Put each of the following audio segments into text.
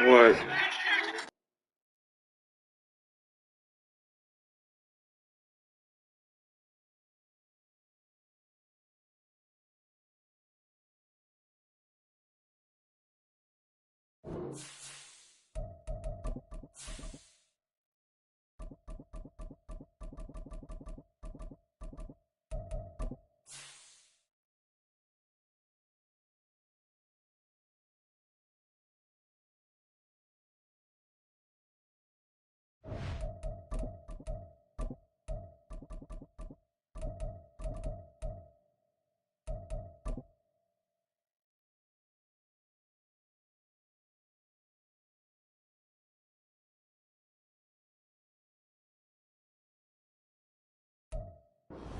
What?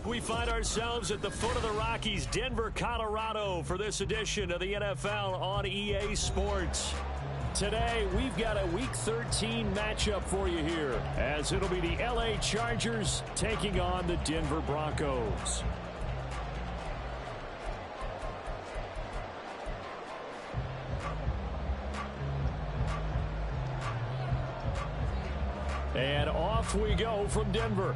We find ourselves at the foot of the Rockies, Denver, Colorado, for this edition of the NFL on EA Sports. Today, we've got a Week 13 matchup for you here, as it'll be the LA Chargers taking on the Denver Broncos. And off we go from Denver.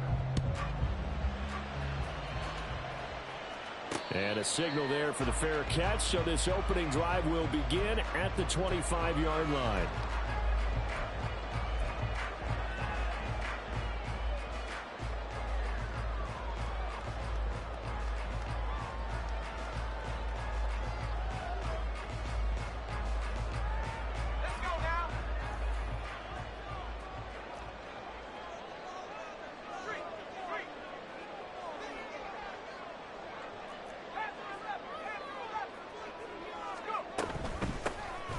And a signal there for the fair catch, so this opening drive will begin at the 25-yard line.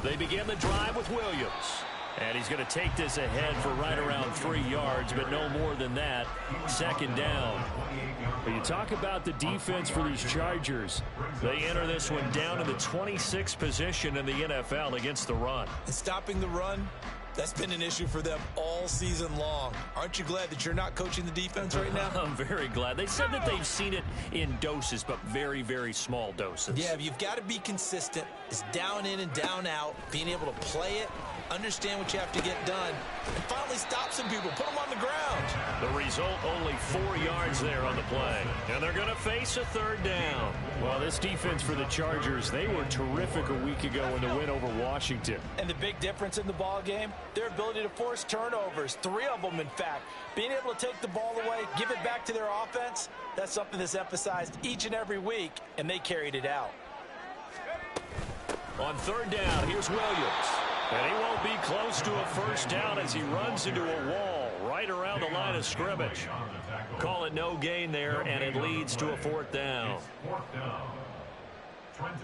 They begin the drive with Williams. And he's going to take this ahead for right around 3 yards, but no more than that. Second down. When you talk about the defense for these Chargers, they enter this one down in the 26th position in the NFL against the run. And stopping the run, that's been an issue for them all season long. Aren't you glad that you're not coaching the defense right now? I'm very glad. They said that they've seen it in doses, but very, very small doses. Yeah, you've got to be consistent. It's down in and down out, being able to play it, understand what you have to get done, and finally stop some people, put them on the ground. The result, only 4 yards there on the play. And they're going to face a third down. Well, this defense for the Chargers, they were terrific a week ago in the win over Washington. And the big difference in the ball game, their ability to force turnovers, 3 of them, in fact. Being able to take the ball away, give it back to their offense, that's something that's emphasized each and every week, and they carried it out. On third down, here's Williams. And he won't be close to a first down as he runs into a wall right around the line of scrimmage. Call it no gain there, and it leads to a fourth down.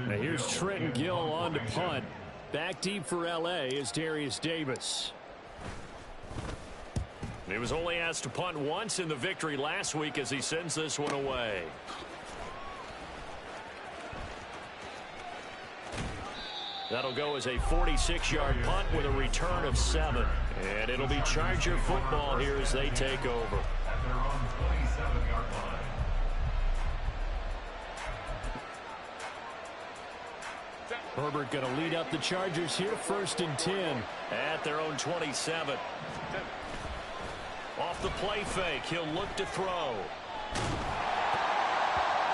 Now here's Trenton Gill on to punt. Back deep for LA is Darius Davis. He was only asked to punt once in the victory last week as he sends this one away. That'll go as a 46-yard punt with a return of 7. And it'll be Charger football here as they take over. Herbert going to lead up the Chargers here, 1st and 10 at their own 27. Off the play fake, he'll look to throw.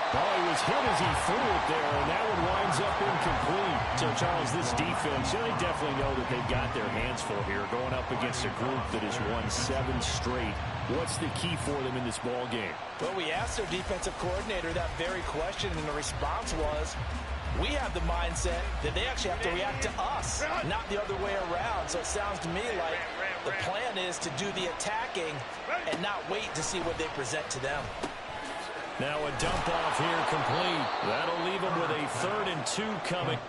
Oh, he was hit as he threw it there, and that one winds up incomplete. So, Charles, this defense, they definitely know that they've got their hands full here, going up against a group that has won 7 straight. What's the key for them in this ball game? Well, we asked their defensive coordinator that very question, and the response was, we have the mindset that they actually have to react to us, not the other way around. So it sounds to me like the plan is to do the attacking and not wait to see what they present to them. Now a dump off here complete. That'll leave them with a 3rd and 2 coming.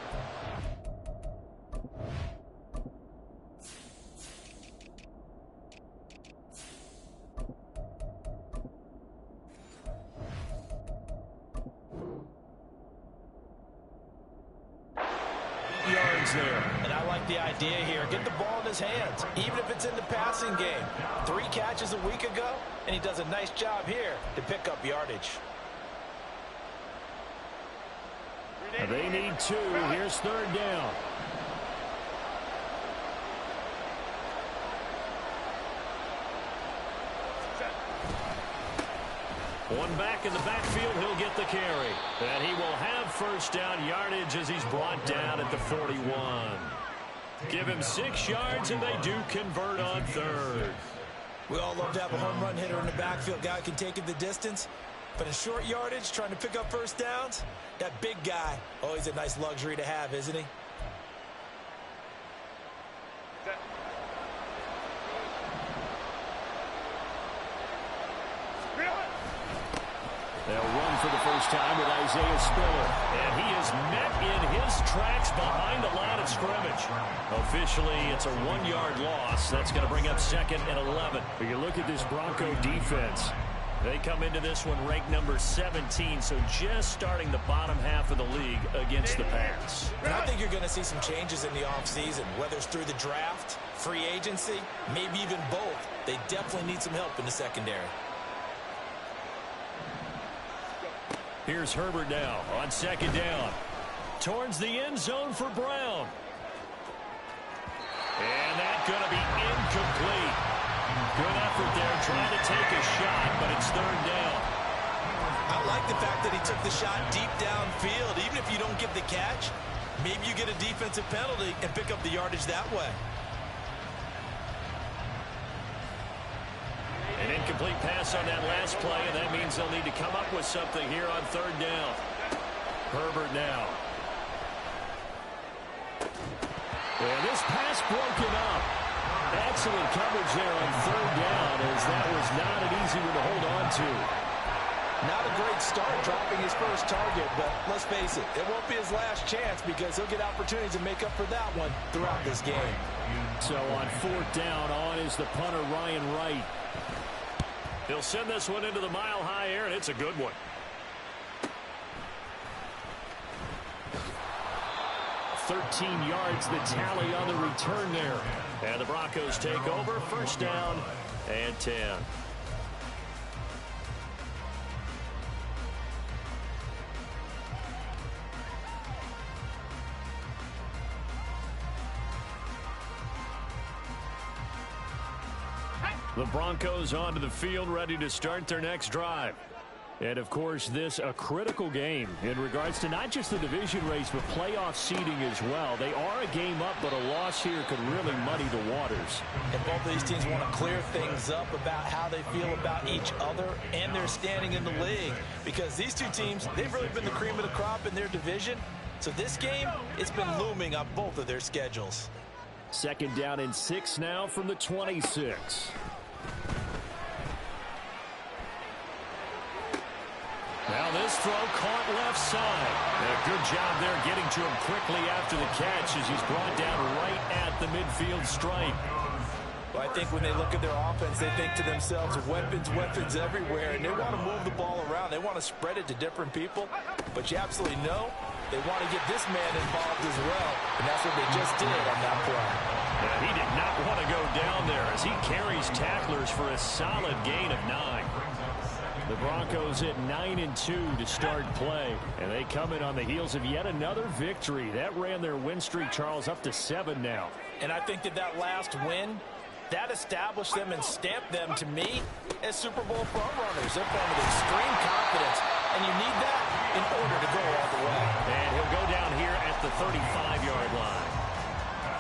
Yards there. And I like the idea here. Get the ball in his hands, even if it's in the passing game. 3 catches a week ago, and he does a nice job here to pick up yardage. They need 2. Here's 3rd down. One back in the backfield, he'll get the carry. And he will have 1st down yardage as he's brought down at the 41. Give him 6 yards, and they do convert on 3rd. We all love to have a home run hitter in the backfield. Guy can take it the distance. But in short yardage, trying to pick up 1st downs, that big guy, always a nice luxury to have, isn't he? They'll run for the 1st time with Isaiah Spiller. And he is met in his tracks behind the line of scrimmage. Officially, it's a 1-yard loss. That's going to bring up 2nd and 11. But you look at this Bronco defense. They come into this one ranked number 17, so just starting the bottom half of the league against the pass. And I think you're going to see some changes in the offseason, whether it's through the draft, free agency, maybe even both. They definitely need some help in the secondary. Here's Herbert now on 2nd down. Towards the end zone for Brown. And that's going to be incomplete. Good effort there trying to take a shot, but it's 3rd down. I like the fact that he took the shot deep downfield. Even if you don't get the catch, maybe you get a defensive penalty and pick up the yardage that way. An incomplete pass on that last play, and that means they'll need to come up with something here on 3rd down. Herbert now. And this pass broken up. Excellent coverage there on 3rd down, as that was not an easy one to hold on to. Not a great start dropping his 1st target, but let's face it, it won't be his last chance because he'll get opportunities to make up for that one throughout this game. So on 4th down, on is the punter Ryan Wright. He'll send this one into the mile-high air, and it's a good one. "13 yards, the tally on the return there. And the Broncos take over, 1st down and 10. The Broncos onto the field, ready to start their next drive. And, of course, this a critical game in regards to not just the division race, but playoff seeding as well. They are a game up, but a loss here could really muddy the waters. And both of these teams want to clear things up about how they feel about each other and their standing in the league. Because these two teams, they've really been the cream of the crop in their division. So this game, it's been looming on both of their schedules. 2nd down and 6 now from the 26. Now this throw caught left side. And a good job there getting to him quickly after the catch as he's brought down right at the midfield stripe. Well, I think when they look at their offense, they think to themselves, weapons, weapons everywhere, and they want to move the ball around. They want to spread it to different people, but you absolutely know they want to get this man involved as well, and that's what they just did on that play. Yeah, he did not want to go down there as he carries tacklers for a solid gain of 9. The Broncos at 9-2 to start play, and they come in on the heels of yet another victory. That ran their win streak, Charles, up to 7 now. And I think that last win, that established them and stamped them, to me, as Super Bowl frontrunners. They're playing with extreme confidence, and you need that in order to go all the way. And he'll go down here at the 35-yard line.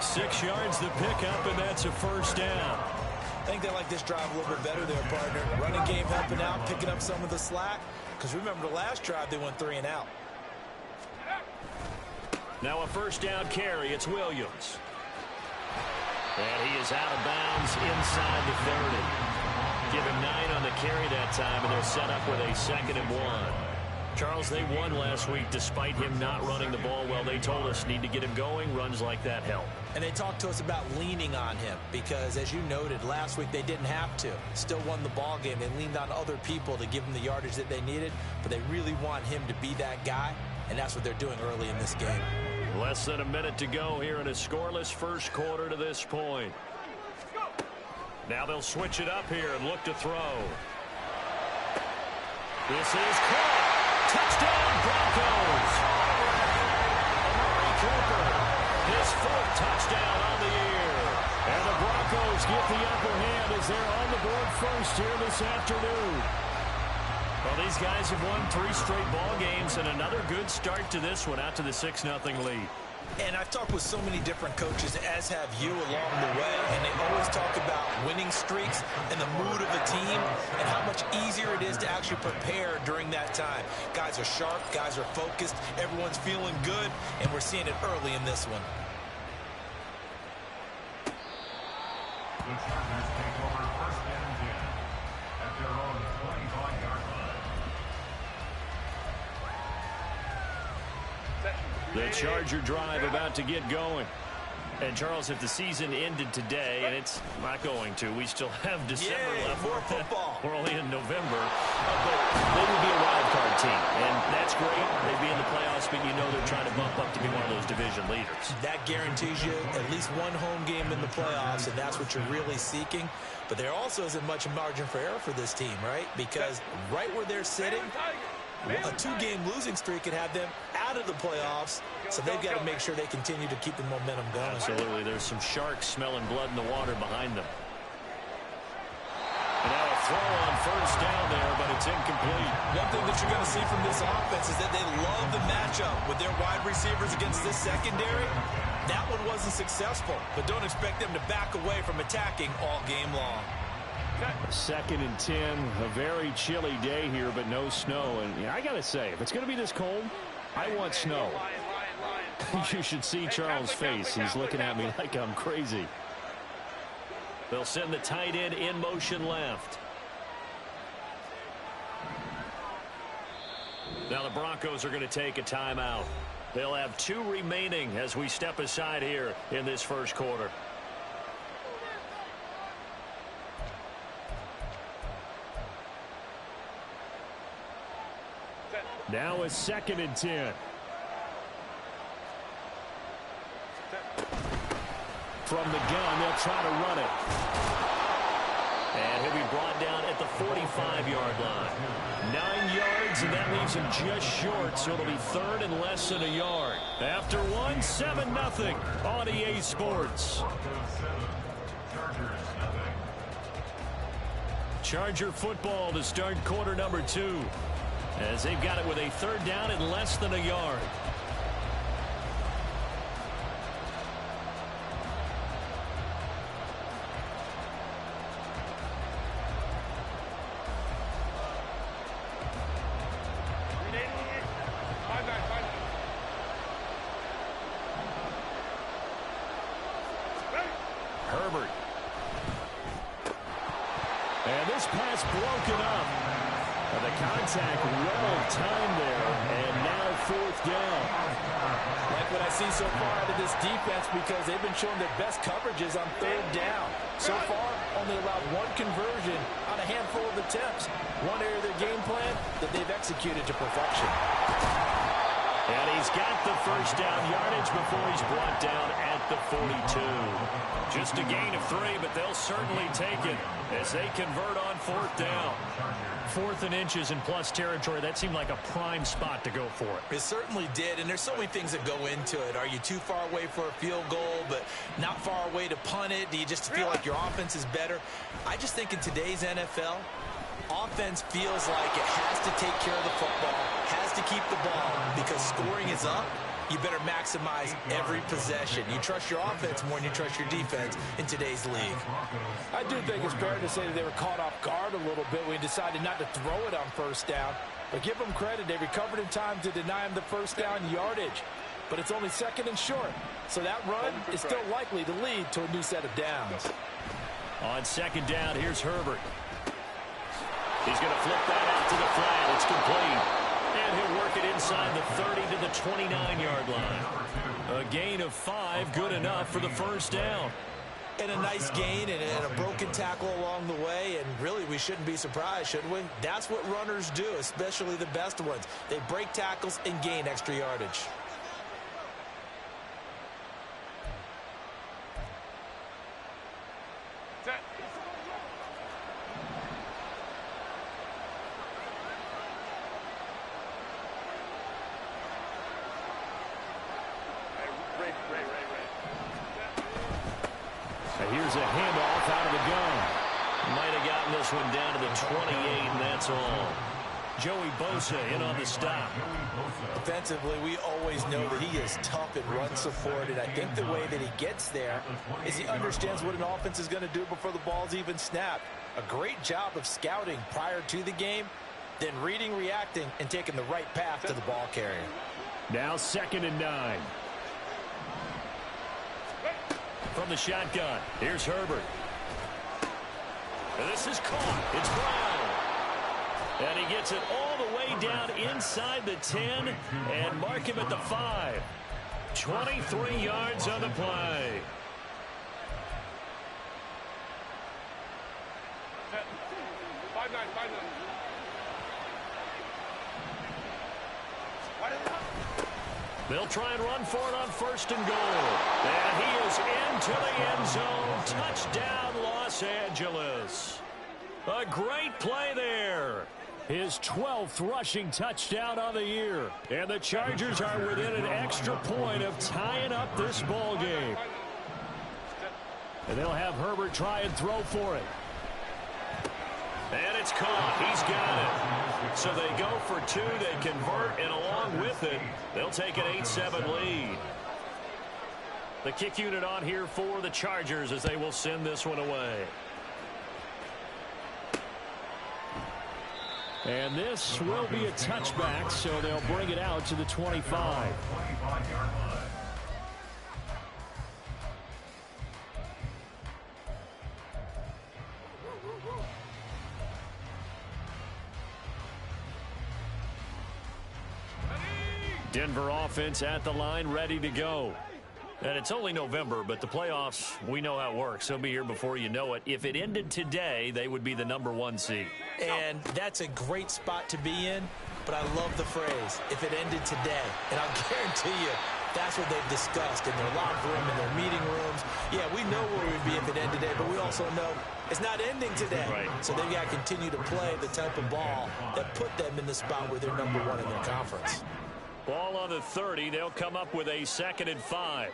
6 yards the pickup, and that's a 1st down. I think they like this drive a little bit better there, partner. Running game helping out, picking up some of the slack. Because remember the last drive, they went 3 and out. Now a 1st down carry. It's Williams. And he is out of bounds inside the 30. Give him 9 on the carry that time, and they're set up with a 2nd and 1. Charles, they won last week despite him not running the ball well. They told us need to get him going. Runs like that help. And they talked to us about leaning on him because, as you noted, last week they didn't have to. Still won the ball game. They leaned on other people to give them the yardage that they needed, but they really want him to be that guy, and that's what they're doing early in this game. Less than a minute to go here in a scoreless 1st quarter to this point. Now they'll switch it up here and look to throw. This is caught. Touchdown, Broncos. get the upper hand as they're on the board first here this afternoon. Well, these guys have won 3 straight ball games, and another good start to this one out to the 6-0 lead. And I've talked with so many different coaches, as have you, along the way, and they always talk about winning streaks and the mood of the team and how much easier it is to actually prepare during that time. Guys are sharp, guys are focused, everyone's feeling good, and we're seeing it early in this one. The Chargers take over first and 10 at their own 25-yard line. The Charger drive about to get going. And, Charles, if the season ended today, and it's not going to, we still have December left. More football. We're only in November. But they would be a wild card team, and that's great. They'd be in the playoffs, but you know they're trying to bump up to be one of those division leaders. That guarantees you at least one home game in the playoffs, and that's what you're really seeking. But there also isn't much margin for error for this team, right? Because right where they're sitting, a 2-game losing streak could have them out of the playoffs, so they've got to make sure they continue to keep the momentum going. Absolutely. There's some sharks smelling blood in the water behind them. And now a throw on first down there, but it's incomplete. One thing that you're going to see from this offense is that they love the matchup with their wide receivers against this secondary. That one wasn't successful, but don't expect them to back away from attacking all game long. 2nd and 10, a very chilly day here, but no snow. And I got to say, if it's going to be this cold, I want snow. You should see Charles' face. He's looking at me like I'm crazy. They'll send the tight end in motion left. Now the Broncos are going to take a timeout. They'll have 2 remaining as we step aside here in this first quarter. Now a 2nd and 10. From the gun, they'll try to run it. And he'll be brought down at the 45-yard line. 9 yards, and that leaves him just short, so it'll be 3rd and less than a yard. After 1, 7-0 on EA Sports. Charger football to start quarter number 2. As they've got it with a 3rd down and less than a yard. Herbert. And this pass broken up. The contact well timed there, and now 4th down. Like what I see so far out of this defense, because they've been showing their best coverages on 3rd down. So far, only allowed 1 conversion on a handful of attempts. One area of their game plan that they've executed to perfection. And he's got the first down yardage before he's brought down at the 42. Just a gain of 3, but they'll certainly take it as they convert on 4th down. 4th and inches in plus territory. That seemed like a prime spot to go for it. It certainly did, and there's so many things that go into it. Are you too far away for a field goal, but not far away to punt it? Do you just feel like your offense is better? I just think in today's NFL, offense feels like it has to take care of the football, has to keep the ball, because scoring is up. You better maximize every possession. You trust your offense more than you trust your defense in today's league. I do think it's fair to say that they were caught off guard a little bit when we decided not to throw it on 1st down. But give them credit. They recovered in time to deny him the 1st down yardage. But it's only 2nd and short. So that run is still likely to lead to a new set of downs. On 2nd down, here's Herbert. He's going to flip that out to the flat. It's complete. And he'll work it inside the 30 to the 29-yard line. A gain of 5, good enough for the 1st down. And a nice gain and a broken tackle along the way. And really, we shouldn't be surprised, should we? That's what runners do, especially the best ones. They break tackles and gain extra yardage. here's a handoff out of the gun. Might have gotten this one down to the 28, and that's all. Joey Bosa in on the stop. Defensively, we always know that he is tough in run support, and I think the way that he gets there is he understands what an offense is going to do before the ball's even snapped. A great job of scouting prior to the game, then reading, reacting, and taking the right path to the ball carrier. Now 2nd and 9. From the shotgun, here's Herbert. And this is caught. It's Brown. And he gets it all the way down inside the 10 and mark him at the 5. 23 yards on the play. They'll try and run for it on 1st and goal. And he is into the end zone. Touchdown, Los Angeles. A great play there. His 12th rushing touchdown on the year. And the Chargers are within an extra point of tying up this ball game. And they'll have Herbert try and throw for it. And it's caught. He's got it. So they go for 2. They convert, and along with it, they'll take an 8-7 lead. The kick unit on here for the Chargers as they will send this one away. And this will be a touchback, so they'll bring it out to the 25. Denver offense at the line, ready to go. And it's only November, but the playoffs, we know how it works. They'll be here before you know it. If it ended today, they would be the #1 seed. And that's a great spot to be in, but I love the phrase, if it ended today. And I'll guarantee you, that's what they've discussed in their locker room, in their meeting rooms. Yeah, we know where we'd be if it ended today, but we also know it's not ending today. Right. So they've got to continue to play the type of ball that put them in the spot where they're #1 in their conference. Ball on the 30. They'll come up with a 2nd and 5.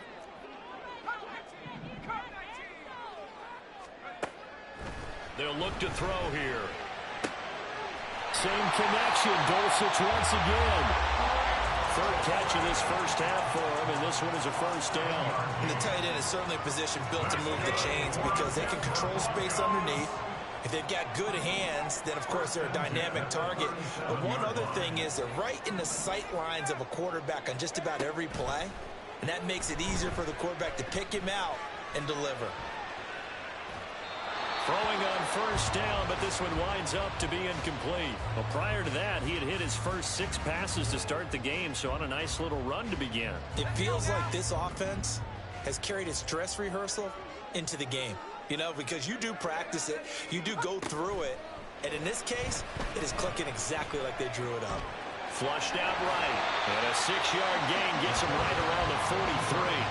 They'll look to throw here. Same connection. Dulcich once again. 3rd catch of this first half for him, and this one is a 1st down. And the tight end is certainly a position built to move the chains because they can control space underneath. If they've got good hands, then, of course, they're a dynamic target. But one other thing is they're right in the sight lines of a quarterback on just about every play, and that makes it easier for the quarterback to pick him out and deliver. Throwing on 1st down, but this one winds up to be incomplete. Well, prior to that, he had hit his first 6 passes to start the game, so on a nice little run to begin. It feels like this offense has carried its dress rehearsal into the game. You know, because you do practice it, you do go through it, and in this case, it is clicking exactly like they drew it up. Flushed out right, and a 6-yard gain gets him right around the 43.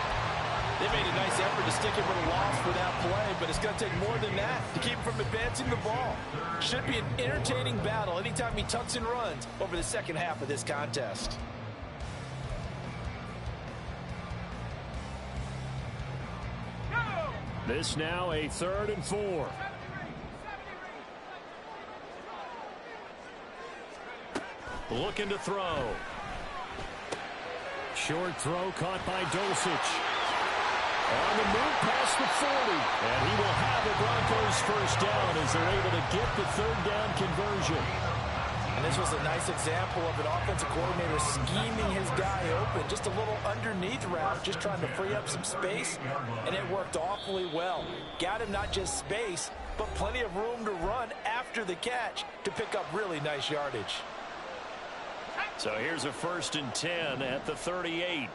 They made a nice effort to stick him with a loss for that play, but it's going to take more than that to keep him from advancing the ball. Should be an entertaining battle anytime he tucks and runs over the second half of this contest. This now a 3rd and 4. Looking to throw. Short throw caught by Dulcich. On the move past the 40. And he will have the Broncos 1st down as they're able to get the 3rd down conversion. And this was a nice example of an offensive coordinator scheming his guy open. Just a little underneath route, just trying to free up some space. And it worked awfully well. Got him not just space, but plenty of room to run after the catch to pick up really nice yardage. So here's a 1st and 10 at the 38.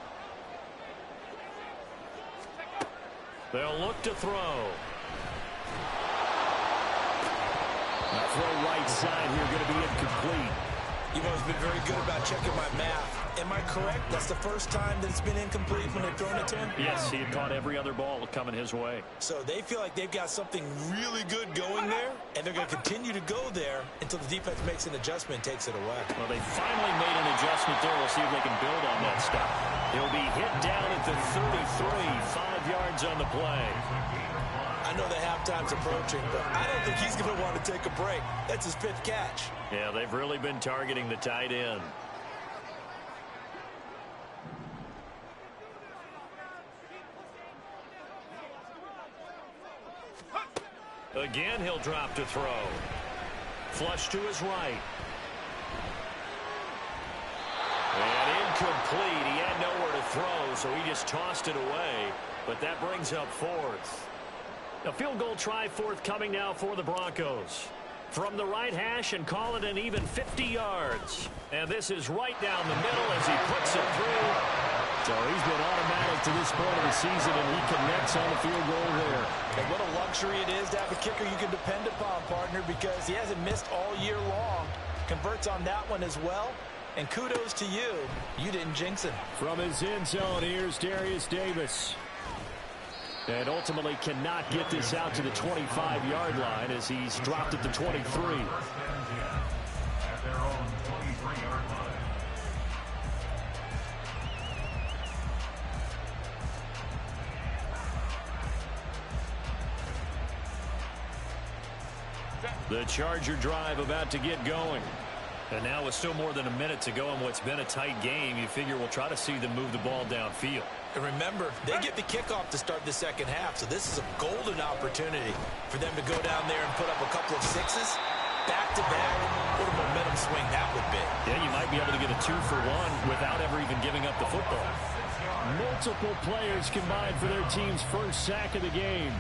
They'll look to throw. Throw right side here, going to be incomplete. You've always been very good about checking my math. Am I correct? That's the first time that it's been incomplete when they've thrown it to him? Yes, he had caught every other ball coming his way. So they feel like they've got something really good going there, and they're going to continue to go there until the defense makes an adjustment and takes it away. Well, they finally made an adjustment there. We'll see if they can build on that stuff. He'll be hit down at the 33, 5 yards on the play. I know the halftime's approaching, but I don't think he's going to want to take a break. That's his 5th catch. Yeah, they've really been targeting the tight end. Again, he'll drop to throw. Flush to his right. And incomplete. He had nowhere to throw, so he just tossed it away. But that brings up 4th. A field goal try forthcoming now for the Broncos. From the right hash and call it an even 50 yards. And this is right down the middle as he puts it through. So he's been automatic to this point of the season, and he connects on the field goal there. And what a luxury it is to have a kicker you can depend upon, partner, because he hasn't missed all year long. Converts on that one as well. And kudos to you. You didn't jinx him. From his end zone, here's Darius Davis. And ultimately cannot get this out to the 25-yard line as he's dropped at the 23. At their own 23-yard line. The Charger drive about to get going. And now with still more than a minute to go in what's been a tight game, you figure we'll try to see them move the ball downfield. And remember, they get the kickoff to start the second half, so this is a golden opportunity for them to go down there and put up a couple of sixes back-to-back. What a momentum swing that would be. Yeah, you might be able to get a 2-for-1 without ever even giving up the football. Multiple players combined for their team's first sack of the game.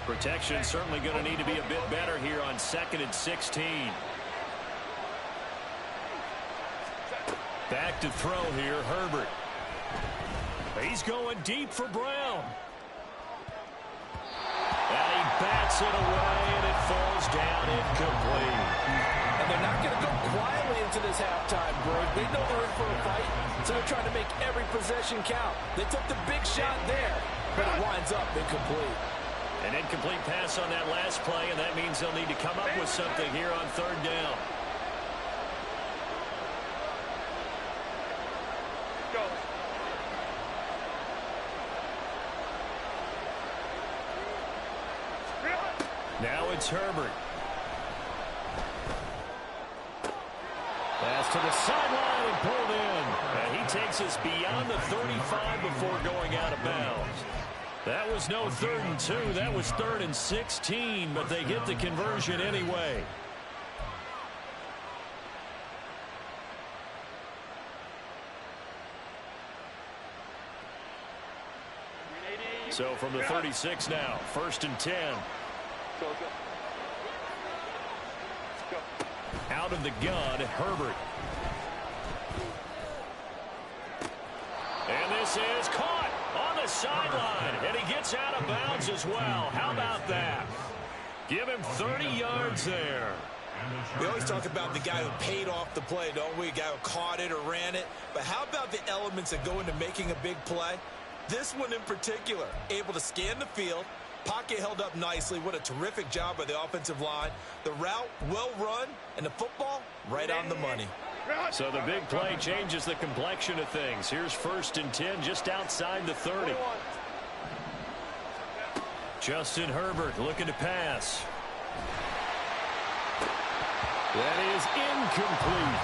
Protection certainly going to need to be a bit better here on 2nd and 16. Back to throw here, Herbert. He's going deep for Brown. And he bats it away, and it falls down incomplete. And they're not going to go quietly into this halftime break. They know they're in for a fight, so they're trying to make every possession count. They took the big shot there, but it winds up incomplete. An incomplete pass on that last play, and that means they'll need to come up with something here on 3rd down. Now it's Herbert. Pass to the sideline and pulled in. And he takes us beyond the 35 before going out of bounds. That was no 3rd and 2. That was 3rd and 16, but they get the conversion anyway. So from the 36 now, 1st and 10. Out of the gun, Herbert. And this is caught on the sideline, and he gets out of bounds as well. How about that? Give him 30 yards there. We always talk about the guy who paid off the play, don't we? A guy who caught it or ran it. But how about the elements that go into making a big play? This one in particular, able to scan the field, pocket held up nicely. What a terrific job by the offensive line. The route, well run, and the football, right on the money. So the big play changes the complexion of things. Here's 1st and 10 just outside the 30. Justin Herbert looking to pass. That is incomplete.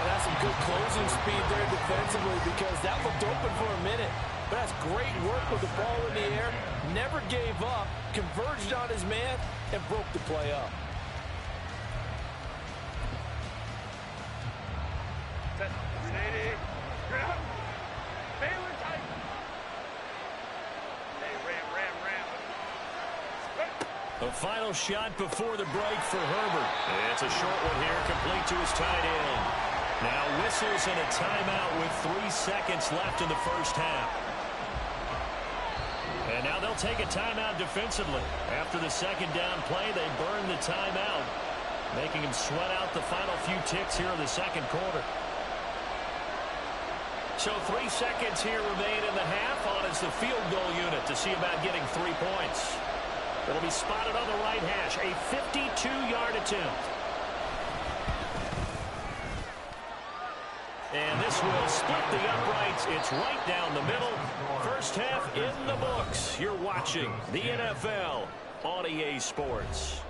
That's some good closing speed there defensively because that looked open for a minute. But that's great work with the ball in the air. Never gave up, converged on his man, and broke the play up. The final shot before the break for Herbert. It's a short one here, complete to his tight end. Now whistles and a timeout with 3 seconds left in the first half. And now they'll take a timeout defensively. After the second down play, they burn the timeout, making them sweat out the final few ticks here in the second quarter. So 3 seconds here remain in the half on as the field goal unit to see about getting 3 points. It'll be spotted on the right hash, a 52-yard attempt. And this will split the uprights. It's right down the middle. First half in the books. You're watching the NFL on EA Sports.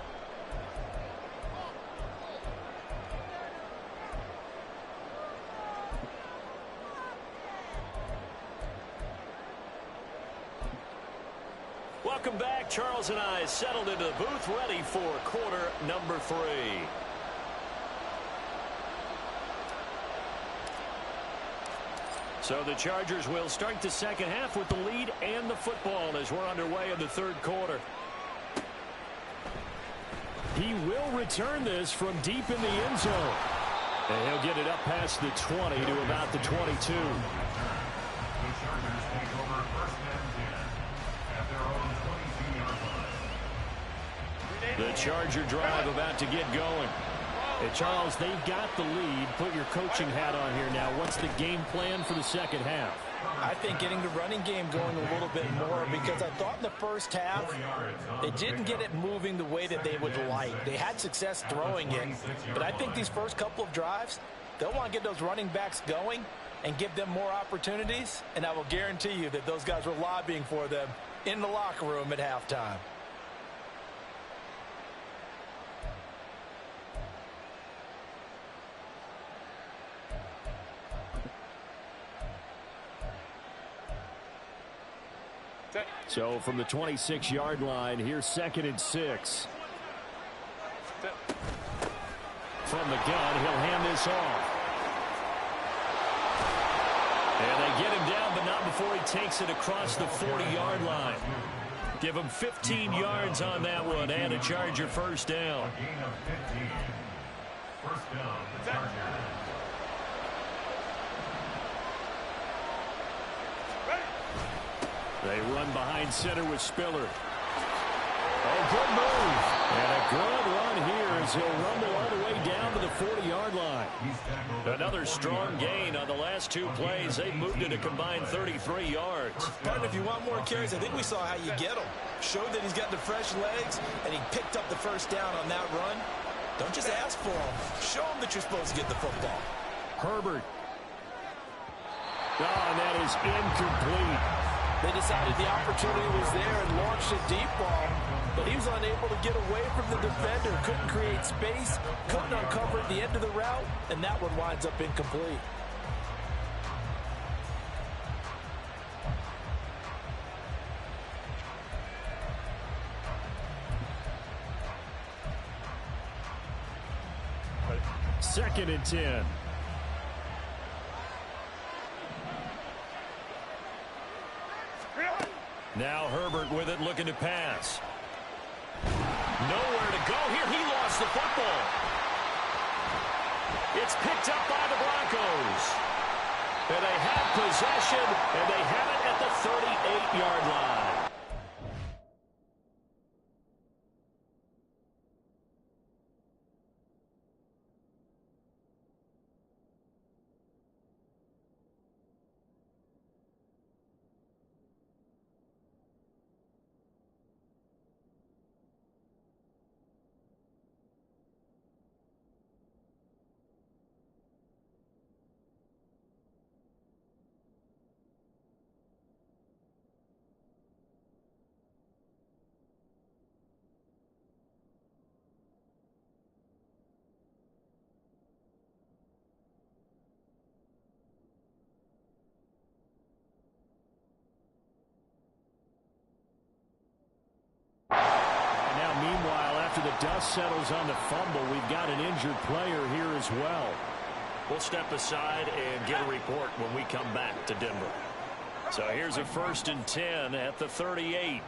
Welcome back. Charles and I settled into the booth, ready for quarter number 3. So the Chargers will start the second half with the lead and the football as we're underway in the third quarter. He will return this from deep in the end zone. And he'll get it up past the 20 to about the 22. The Chargers take over first and 10 at their own 22-yard line. The Charger drive about to get going. Hey, Charles, they've got the lead. Put your coaching hat on here now. What's the game plan for the second half? I think getting the running game going a little bit more, because I thought in the first half they didn't get it moving the way that they would like. They had success throwing it, but I think these first couple of drives, they'll want to get those running backs going and give them more opportunities, and I will guarantee you that those guys were lobbying for them in the locker room at halftime. So from the 26-yard line, here's 2nd and 6. From the gun, he'll hand this off. And they get him down, but not before he takes it across the 40-yard line. Give him 15 yards on that one and a Charger first down. A gain of 15. First down, the Chargers. They run behind center with Spiller. Oh, good move. And a good run here as he'll rumble all the way down to the 40-yard line. Another strong gain on the last 2 plays. They moved it a combined 33 yards. Partner, if you want more carries, I think we saw how you get them. Showed that he's got the fresh legs, and he picked up the first down on that run. Don't just ask for them. Show them that you're supposed to get the football. Herbert. Oh, and that is incomplete. They decided the opportunity was there and launched a deep ball, but he was unable to get away from the defender, couldn't create space, couldn't uncover at the end of the route, and that one winds up incomplete. Second and 10. Now Herbert with it, looking to pass. Nowhere to go here. He lost the football. It's picked up by the Broncos. And they have possession, and they have it at the 38-yard line. After the dust settles on the fumble, we've got an injured player here as well. We'll step aside and get a report when we come back to Denver. So here's a 1st and 10 at the 38.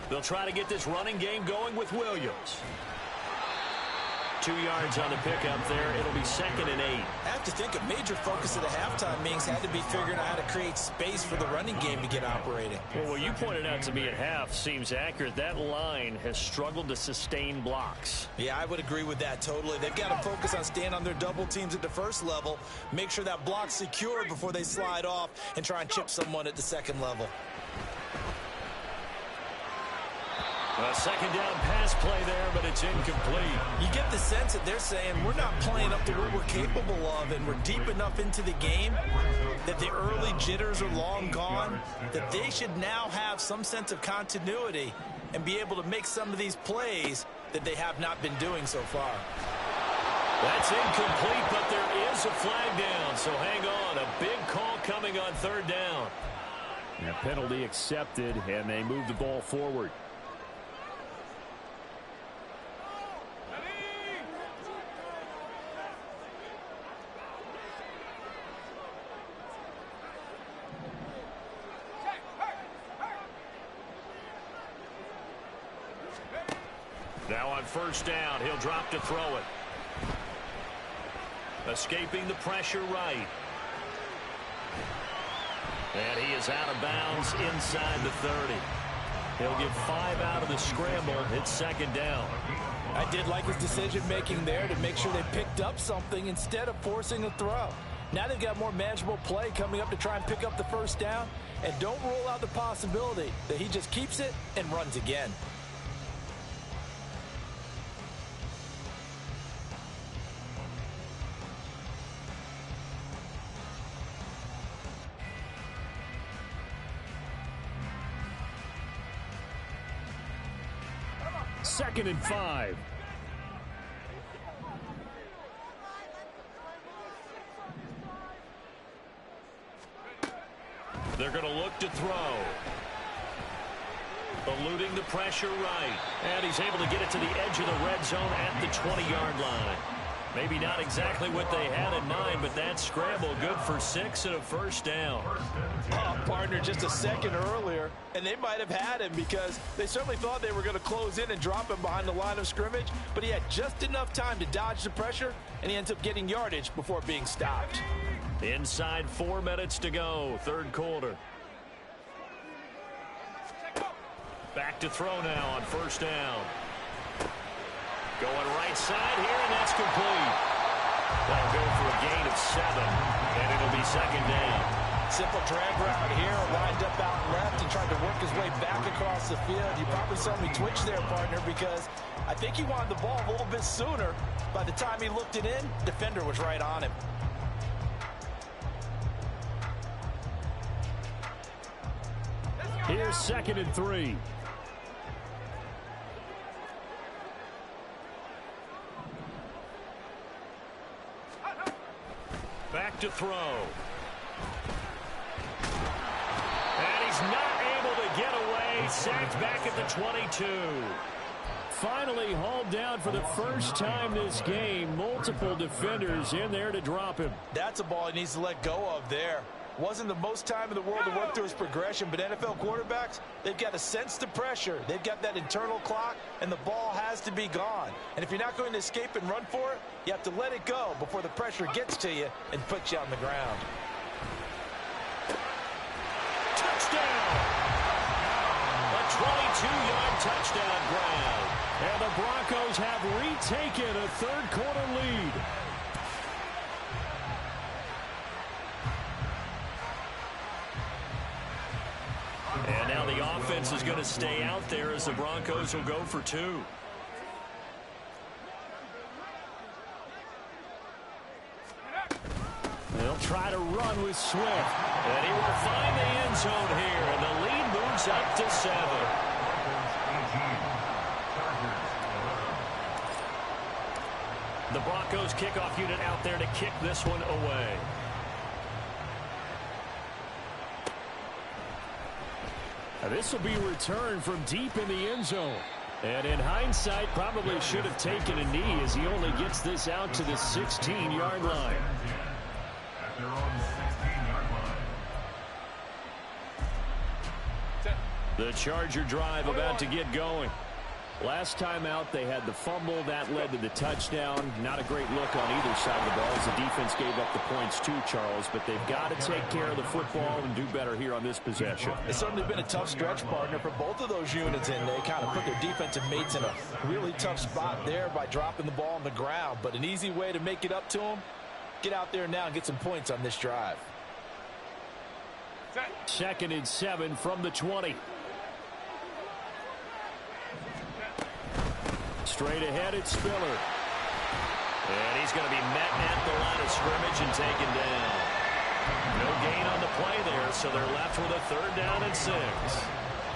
They'll try to get this running game going with Williams. 2 yards on the pickup there. It'll be 2nd and 8. I have to think a major focus of the halftime meetings had to be figuring out how to create space for the running game to get operating. Well, what you pointed out to me at half seems accurate. That line has struggled to sustain blocks. Yeah, I would agree with that totally. They've got to focus on staying on their double teams at the first level, make sure that block's secured before they slide off and try and chip someone at the second level. A 2nd down pass play there, but it's incomplete. You get the sense that they're saying we're not playing up to what we're capable of, and we're deep enough into the game that the early jitters are long gone, that they should now have some sense of continuity and be able to make some of these plays that they have not been doing so far. That's incomplete, but there is a flag down, so hang on. A big call coming on 3rd down. And a penalty accepted, and they move the ball forward. Now on 1st down, he'll drop to throw it. Escaping the pressure right. And he is out of bounds inside the 30. He'll get 5 out of the scramble. It's 2nd down. I did like his decision-making there to make sure they picked up something instead of forcing a throw. Now they've got more manageable play coming up to try and pick up the 1st down. And don't rule out the possibility that he just keeps it and runs again. Second and 5. They're going to look to throw. Eluding the pressure right. And he's able to get it to the edge of the red zone at the 20-yard line. Maybe not exactly what they had in mind, but that scramble good for 6 and a 1st down. Partner, just a second earlier, and they might have had him because they certainly thought they were going to close in and drop him behind the line of scrimmage, but he had just enough time to dodge the pressure, and he ends up getting yardage before being stopped. Inside 4 minutes to go, 3rd quarter. Back to throw now on 1st down. Going right side here, and that's complete. That'll go for a gain of 7, and it'll be 2nd down. Simple drag route here, lined up out left and tried to work his way back across the field. You probably saw me twitch there, partner, because I think he wanted the ball a little bit sooner. By the time he looked it in, defender was right on him. Here's 2nd and 3. Back to throw. And he's not able to get away. Sacked back at the 22. Finally hauled down for the first time this game. Multiple defenders in there to drop him. That's a ball he needs to let go of there. Wasn't the most time in the world to work through his progression, but NFL quarterbacks, they've got to sense the pressure. They've got that internal clock, and the ball has to be gone. And if you're not going to escape and run for it, you have to let it go before the pressure gets to you and puts you on the ground. Touchdown! A 22-yard touchdown grab. And the Broncos have retaken a 3rd quarter lead. And now the offense is going to stay out there as the Broncos will go for 2. They'll try to run with Swift. And he will find the end zone here, and the lead moves up to 7. The Broncos kickoff unit out there to kick this one away. This will be returned from deep in the end zone. And in hindsight, probably should have taken a knee as he only gets this out to the 16-yard line. At their own 16-yard line. The Charger drive about to get going. Last time out, they had the fumble. That led to the touchdown. Not a great look on either side of the ball as the defense gave up the points too, Charles. But they've got to take care of the football and do better here on this possession. It's certainly been a tough stretch, partner, for both of those units, and they kind of put their defensive mates in a really tough spot there by dropping the ball on the ground. But an easy way to make it up to them, get out there now and get some points on this drive. 2nd and 7 from the 20. Straight ahead, it's Spiller. And he's going to be met at the line of scrimmage and taken down. No gain on the play there, so they're left with a 3rd down and 6.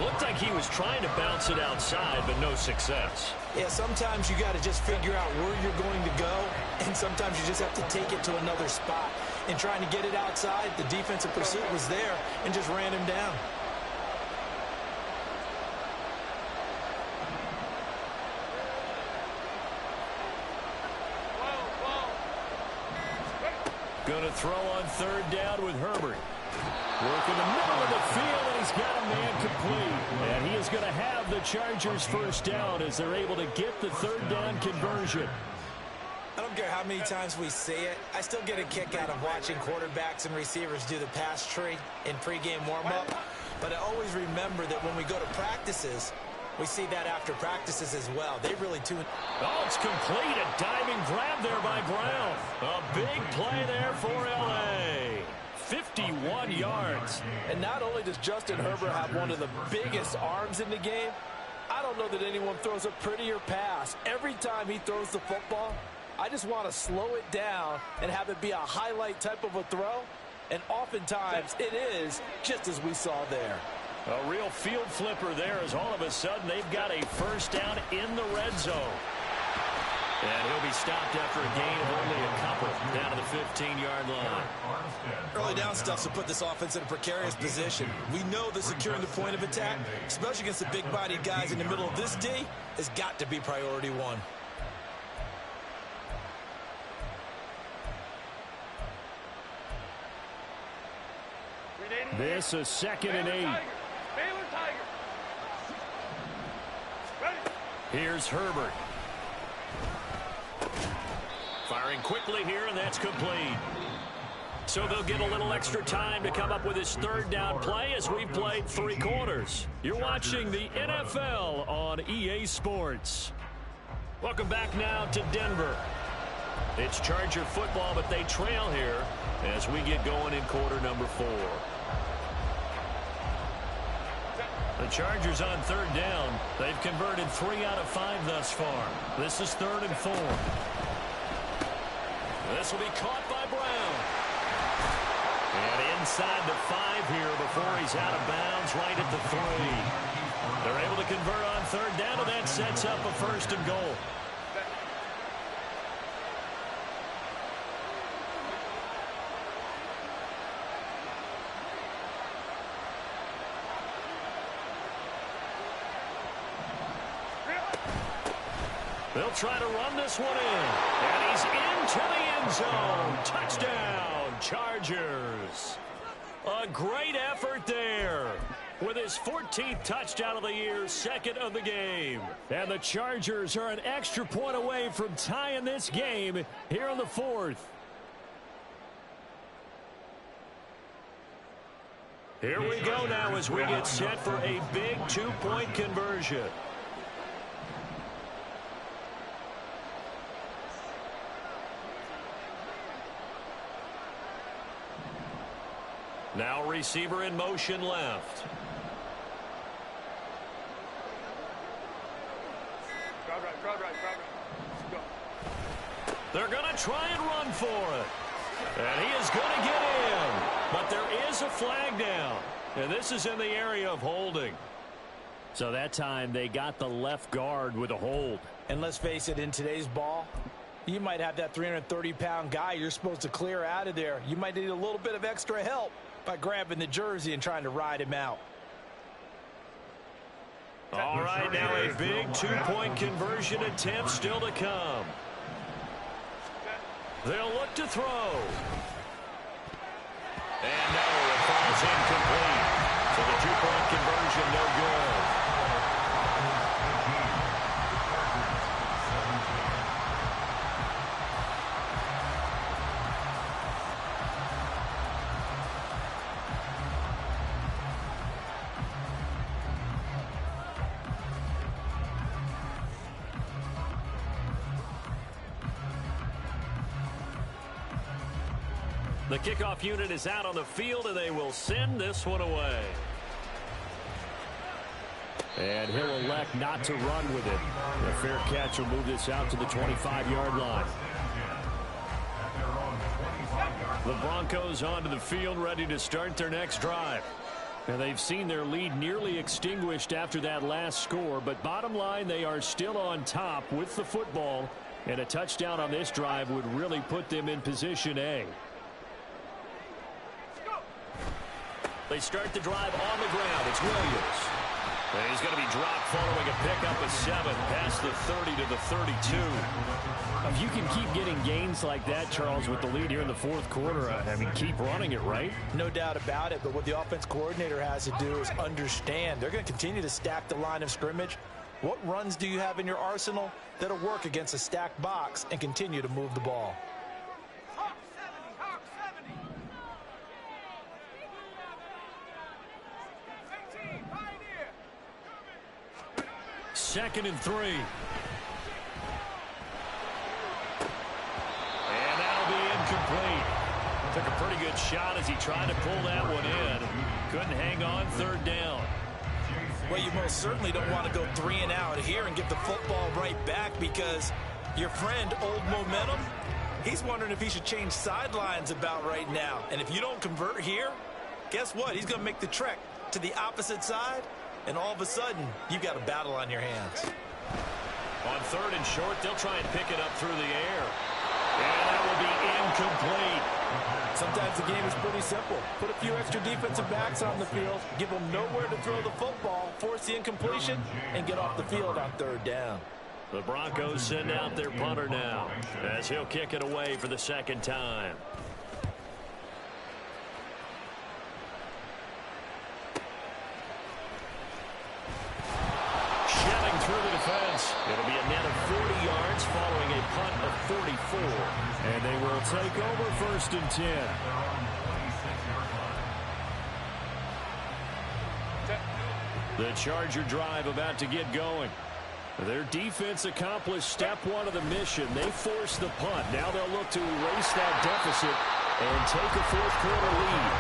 Looked like he was trying to bounce it outside, but no success. Yeah, sometimes you got to just figure out where you're going to go, and sometimes you just have to take it to another spot. And trying to get it outside, the defensive pursuit was there and just ran him down. Going to throw on 3rd down with Herbert. Work in the middle of the field, and he's got a man complete. And he is going to have the Chargers 1st down as they're able to get the 3rd down conversion. I don't care how many times we see it. I still get a kick out of watching quarterbacks and receivers do the pass tree in pregame warm-up. But I always remember that when we go to practices, we see that after practices as well. They really tune. Oh, it's complete. A diving grab there by Brown. A big play there for L.A. 51 yards. And not only does Justin Herbert have one of the biggest arms in the game, I don't know that anyone throws a prettier pass. Every time he throws the football, I just want to slow it down and have it be a highlight type of a throw. And oftentimes it is, just as we saw there. A real field flipper there as all of a sudden they've got a 1st down in the red zone. And he'll be stopped after a gain of only a couple down to the 15-yard line. Early down stuff to put this offense in a precarious position. We know that securing the point of attack, especially against the big-bodied guys in the middle of this D, has got to be priority 1. This is 2nd and 8. Here's Herbert. Firing quickly here, and that's complete. So they'll get a little extra time to come up with his 3rd down play as we've played 3 quarters. You're watching the NFL on EA Sports. Welcome back now to Denver. It's Charger football, but they trail here as we get going in quarter number 4. The Chargers on 3rd down. They've converted 3 out of 5 thus far. This is 3rd and 4. This will be caught by Brown. And inside the 5 here before he's out of bounds right at the 3. They're able to convert on 3rd down, and that sets up a 1st and goal. They'll try to run this one in. And he's into the end zone. Touchdown, Chargers. A great effort there. With his 14th touchdown of the year, 2nd of the game. And the Chargers are an extra point away from tying this game here in the 4th. Here we go now as we get set for a big 2-point conversion. Now receiver in motion left. They're going to try and run for it. And he is going to get in. But there is a flag down. And this is in the area of holding. So that time they got the left guard with a hold. And let's face it, in today's ball, you might have that 330-pound guy you're supposed to clear out of there. You might need a little bit of extra help by grabbing the jersey and trying to ride him out. All right, now a big 2-point conversion attempt still to come. They'll look to throw. And no, it falls incomplete. So the 2-point conversion no good. The kickoff unit is out on the field, and they will send this one away. And he'll elect not to run with it. The fair catch will move this out to the 25-yard line. The Broncos onto the field, ready to start their next drive. And they've seen their lead nearly extinguished after that last score, but bottom line, they are still on top with the football, and a touchdown on this drive would really put them in position A. They start the drive on the ground. It's Williams. And he's going to be dropped following a pickup of 7 past the 30 to the 32. If you can keep getting gains like that, Charles, with the lead here in the fourth quarter, I mean, keep running it, right? No doubt about it, but what the offense coordinator has to do is understand they're going to continue to stack the line of scrimmage. What runs do you have in your arsenal that'll work against a stacked box and continue to move the ball? Second and 3. And that'll be incomplete. Took a pretty good shot as he tried to pull that one in. Couldn't hang on third down. Well, you most certainly don't want to go 3 and out here and get the football right back, because your friend, Old Momentum, he's wondering if he should change sidelines about right now. And if you don't convert here, guess what? He's going to make the trek to the opposite side, and all of a sudden, you've got a battle on your hands. On third and short, they'll try and pick it up through the air. And that will be incomplete. Sometimes the game is pretty simple. Put a few extra defensive backs on the field, give them nowhere to throw the football, force the incompletion, and get off the field on third down. The Broncos send out their punter now, as he'll kick it away for the second time. Shelling through the defense. It'll be a net of 40 yards following a punt of 44. And they will take over first and 10. The Charger drive about to get going. Their defense accomplished step 1 of the mission. They forced the punt. Now they'll look to erase that deficit and take a fourth quarter lead.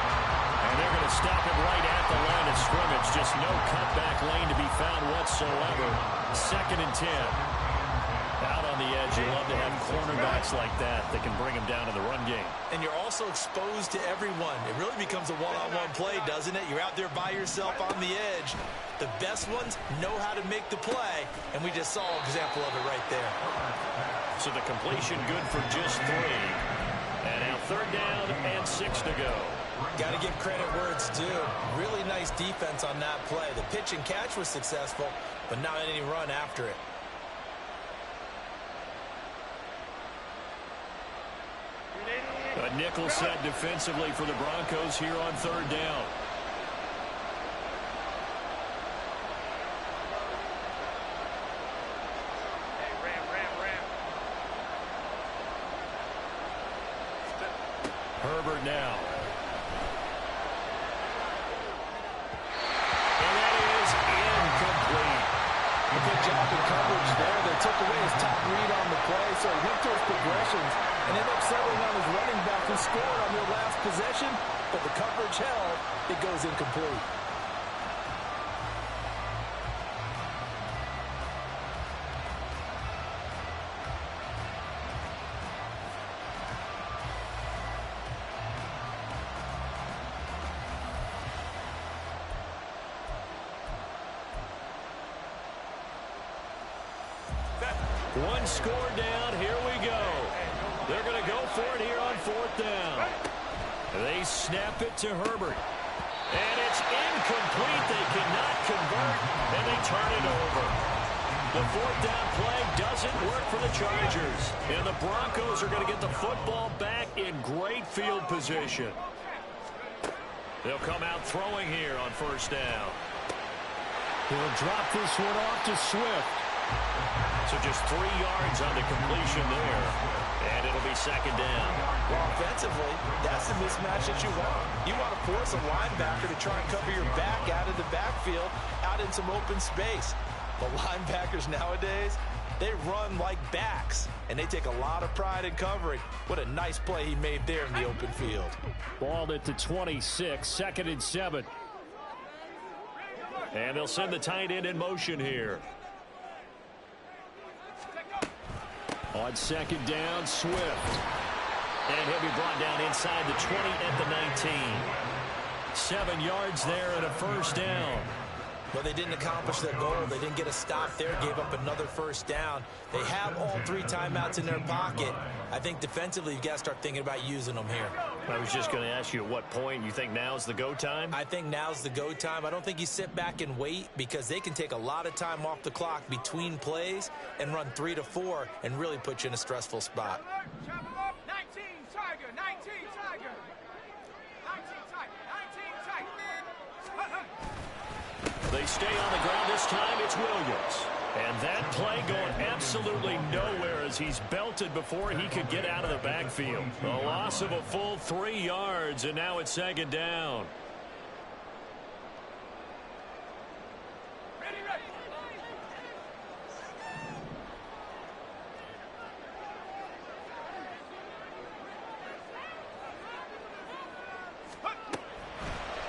And they're going to stop it right at the line of scrimmage. Just no cutback lane to be found whatsoever. Second and 10. Out on the edge, you love to have cornerbacks like that can bring them down in the run game. And you're also exposed to everyone. It really becomes a one-on-one play, doesn't it? You're out there by yourself on the edge. The best ones know how to make the play, and we just saw an example of it right there. So the completion good for just 3. And now third down and 6 to go. Got to give credit where it's due. Really nice defense on that play. The pitch and catch was successful, but not any run after it. A nickel set defensively for the Broncos here on third down. Herbert now. And that is incomplete. A good job in coverage there. They took away his top read on the play, so he went to his progressions and ended up settling on his running back who scored on their last possession, but the coverage held. It goes incomplete. One score down. Here we go. They're going to go for it here on fourth down. They snap it to Herbert. And it's incomplete. They cannot convert, and they turn it over. The fourth down play doesn't work for the Chargers. And the Broncos are going to get the football back in great field position. They'll come out throwing here on first down. He'll drop this one off to Swift. So just 3 yards on the completion there. And it'll be second down. Well, offensively, that's the mismatch that you want. You want to force a linebacker to try and cover your back out of the backfield, out in some open space. But linebackers nowadays, they run like backs, and they take a lot of pride in covering. What a nice play he made there in the open field. Ball at the 26, 2nd and 7. And they'll send the tight end in motion here. On 2nd down, Swift. And he'll be brought down inside the 20 at the 19. 7 yards there and a first down. Well, they didn't accomplish their goal. They didn't get a stop there, gave up another first down. They have all 3 timeouts in their pocket. I think defensively you've got to start thinking about using them here. I was just going to ask you at what point you think now's the go time? I think now's the go time. I don't think you sit back and wait because they can take a lot of time off the clock between plays and run 3 to 4 and really put you in a stressful spot. 19 Tiger, 19 Tiger. 19 Tiger, 19 Tiger. They stay on the ground this time. It's Williams. And that play going absolutely nowhere as he's belted before he could get out of the backfield. A loss of a full 3 yards, and now it's 2nd down. Ready.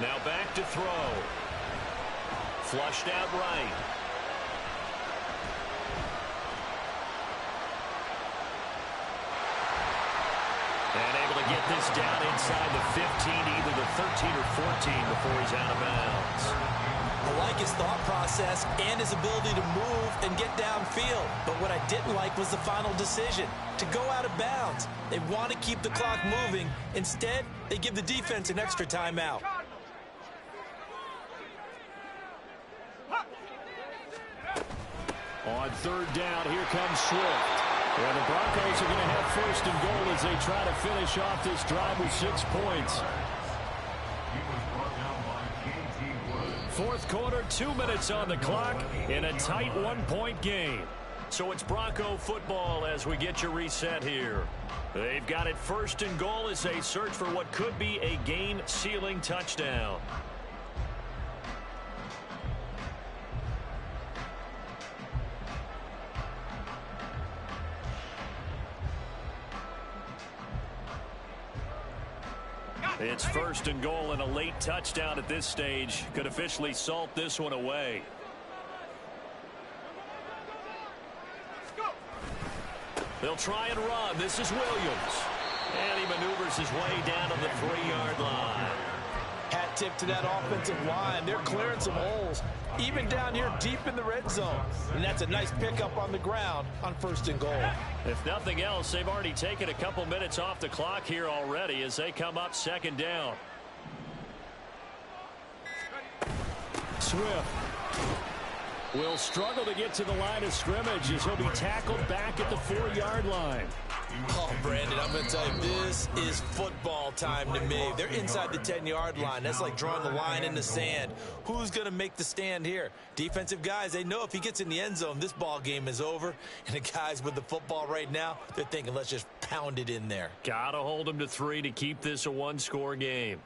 Now back to throw. Flushed out right. And able to get this down inside the 15, either the 13 or 14 before he's out of bounds. I like his thought process and his ability to move and get downfield. But what I didn't like was the final decision, to go out of bounds. They want to keep the clock moving. Instead, they give the defense an extra timeout. On 3rd down, here comes Swift. And the Broncos are going to have 1st and goal as they try to finish off this drive with 6 points. He was brought down by J.T. Wood. 4th quarter, 2 minutes on the clock in a tight 1-point game. So it's Bronco football as we get you reset here. They've got it 1st and goal as they search for what could be a game-sealing touchdown. It's 1st and goal, and a late touchdown at this stage could officially salt this one away. They'll try and run. This is Williams. And he maneuvers his way down to the 3-yard line. Hat tip to that offensive line. They're clearing some holes, even down here deep in the red zone. And that's a nice pickup on the ground on 1st and goal. If nothing else, they've already taken a couple minutes off the clock here already as they come up 2nd down. Swift will struggle to get to the line of scrimmage as he'll be tackled back at the 4-yard line. Oh, Brandon, I'm going to tell you, this is football time to me. They're inside the 10-yard line. That's like drawing the line in the sand. Who's going to make the stand here? Defensive guys, they know if he gets in the end zone, this ball game is over. And the guys with the football right now, they're thinking, let's just pound it in there. Got to hold him to 3 to keep this a 1-score game.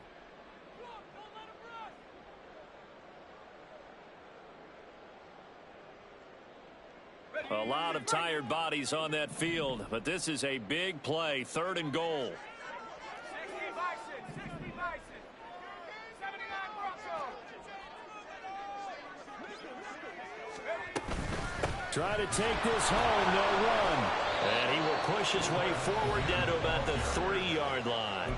A lot of tired bodies on that field, but this is a big play. 3rd and goal. 60 Bison, 79 Bronco. Try to take this home, no run. And he will push his way forward down to about the 3-yard line.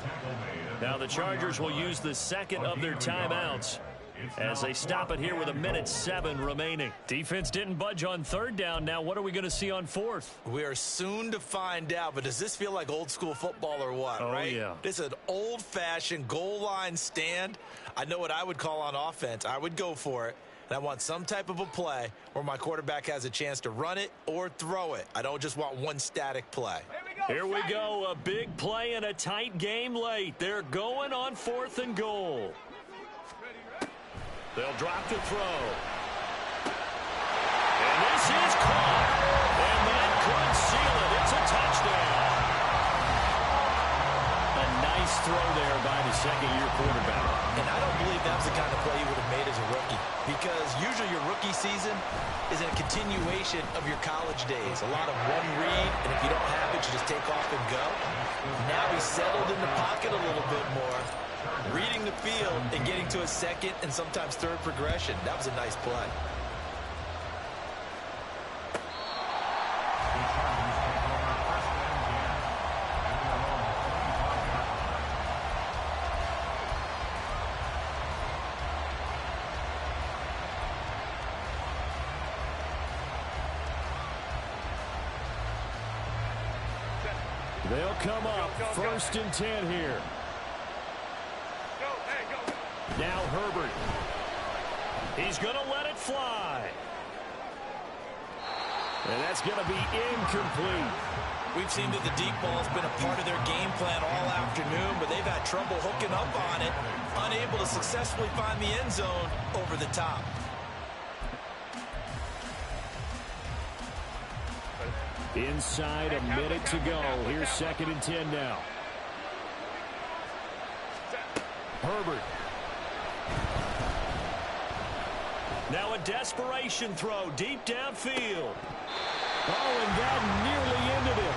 Now the Chargers will use the 2nd of their timeouts as they stop it here with 1:07 remaining. Defense didn't budge on 3rd down. Now what are we going to see on 4th? We are soon to find out, but does this feel like old school football or what, right? Yeah. This is an old-fashioned goal line stand. I know what I would call on offense. I would go for it. And I want some type of a play where my quarterback has a chance to run it or throw it. I don't just want one static play. Here we go. A big play in a tight game late. They're going on 4th and goal. They'll drop the throw. And this is caught. And that could seal it. It's a touchdown. A nice throw there by the 2nd-year quarterback. And I don't believe that was the kind of play he would have made as a rookie, because usually your rookie season is a continuation of your college days. A lot of one read, and if you don't have it, you just take off and go. Now he's settled in the pocket a little bit more, reading the field and getting to a second and sometimes third progression. That was a nice play. They'll come up first and 10 here. Now Herbert. He's going to let it fly. And that's going to be incomplete. We've seen that the deep ball's been a part of their game plan all afternoon, but they've had trouble hooking up on it, unable to successfully find the end zone over the top. Inside a minute to go. Here's second and 10 now. Herbert. Now a desperation throw deep downfield. Oh, and that nearly ended it.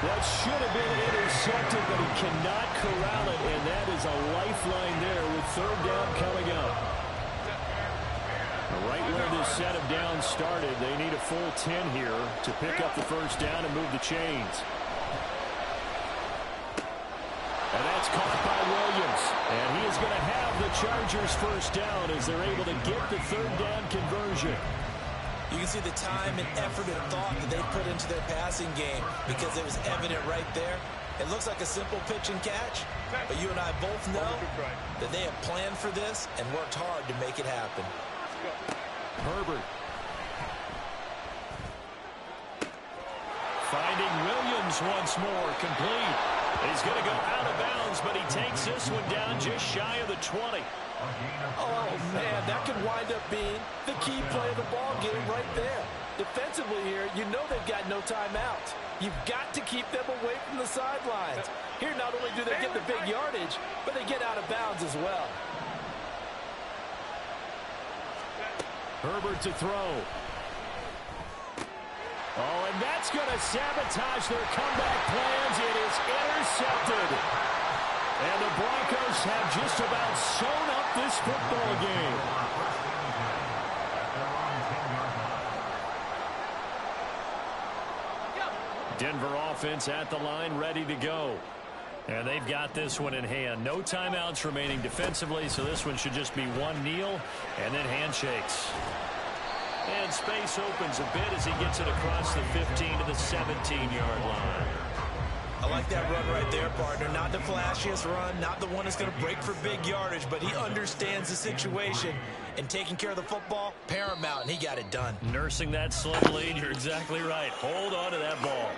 That should have been intercepted, but he cannot corral it, and that is a lifeline there with third down coming up. Right where this set of downs started, they need a full 10 here to pick up the first down and move the chains. And that's caught by Williams. And he is going to have the Chargers first down as they're able to get the third down conversion. You can see the time and effort and thought that they put into their passing game because it was evident right there. It looks like a simple pitch and catch, but you and I both know that they have planned for this and worked hard to make it happen. Herbert. Finding Williams once more, complete. He's going to go out of bounds, but he takes this one down just shy of the 20. Oh, man, that could wind up being the key play of the ball game right there. Defensively here, you know they've got no timeouts. You've got to keep them away from the sidelines. Here, not only do they get the big yardage, but they get out of bounds as well. Herbert to throw. Oh, and that's going to sabotage their comeback plans. It is intercepted. And the Broncos have just about sewn up this football game. Denver offense at the line, ready to go. And they've got this one in hand. No timeouts remaining defensively, so this one should just be one kneel and then handshakes. And space opens a bit as he gets it across the 15 to the 17-yard line. I like that run right there, partner. Not the flashiest run, not the one that's going to break for big yardage, but he understands the situation, and taking care of the football, paramount, and he got it done. Nursing that slim lead, you're exactly right. Hold on to that ball.